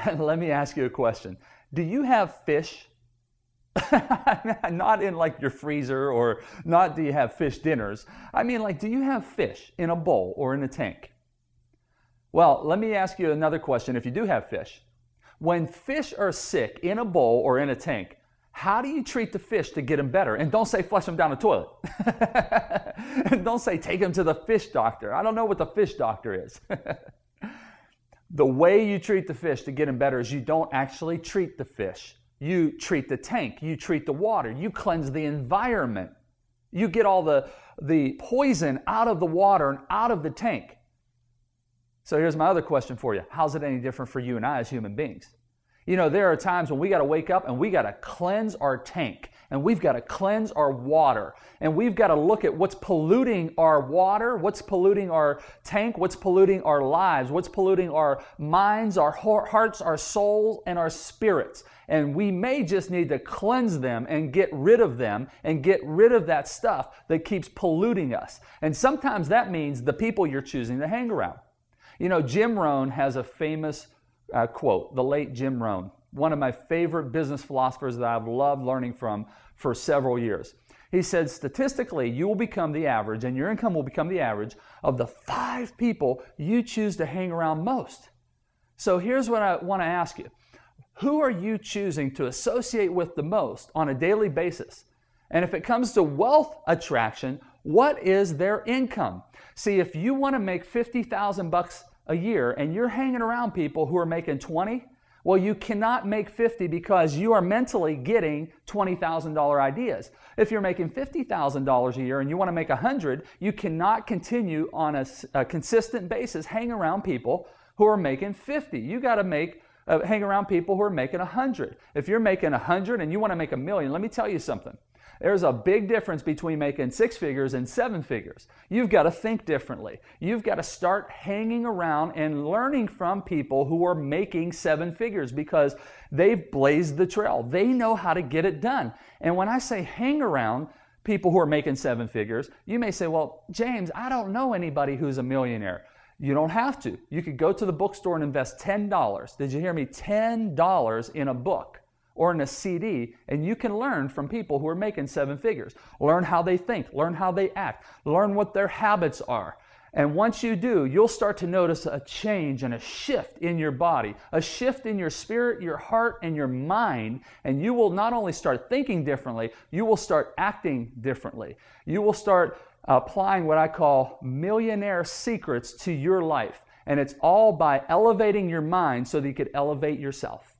Let me ask you a question. Do you have fish? Not in like your freezer, or not do you have fish dinners. I mean, like, do you have fish in a bowl or in a tank? Well, let me ask you another question if you do have fish. When fish are sick in a bowl or in a tank, how do you treat the fish to get them better? And don't say flush them down the toilet. And don't say take them to the fish doctor. I don't know what the fish doctor is. The way you treat the fish to get them better is you don't actually treat the fish. You treat the tank. You treat the water. You cleanse the environment. You get all the poison out of the water and out of the tank. So here's my other question for you. How's it any different for you and I as human beings? You know, there are times when we got to wake up and we got to cleanse our tank, and we've got to cleanse our water, and we've got to look at what's polluting our water, what's polluting our tank, what's polluting our lives, what's polluting our minds, our hearts, our souls, and our spirits. And we may just need to cleanse them and get rid of them and get rid of that stuff that keeps polluting us. And sometimes that means the people you're choosing to hang around. You know, Jim Rohn has a famous quote, the late Jim Rohn, one of my favorite business philosophers that I've loved learning from for several years. He said, statistically, you will become the average, and your income will become the average of the 5 people you choose to hang around most. So here's what I want to ask you. Who are you choosing to associate with the most on a daily basis? And if it comes to wealth attraction, what is their income? See, if you want to make 50,000 bucks a year and you're hanging around people who are making 20, well, you cannot make 50 because you are mentally getting $20,000 ideas. If you're making $50,000 a year and you want to make 100, you cannot continue on a consistent basis hang around people who are making 50. You got to hang around people who are making 100. If you're making 100 and you want to make $1 million, let me tell you something. There's a big difference between making 6 figures and 7 figures. You've got to think differently. You've got to start hanging around and learning from people who are making 7 figures because they've blazed the trail. They know how to get it done. And when I say hang around people who are making 7 figures, you may say, well, James, I don't know anybody who's a millionaire. You don't have to. You could go to the bookstore and invest $10. Did you hear me? $10 in a book or in a CD, and you can learn from people who are making 7 figures. Learn how they think, learn how they act, learn what their habits are. And once you do, you'll start to notice a change and a shift in your body, a shift in your spirit, your heart, and your mind. And you will not only start thinking differently, you will start acting differently. You will start applying what I call millionaire secrets to your life. And it's all by elevating your mind so that you could elevate yourself.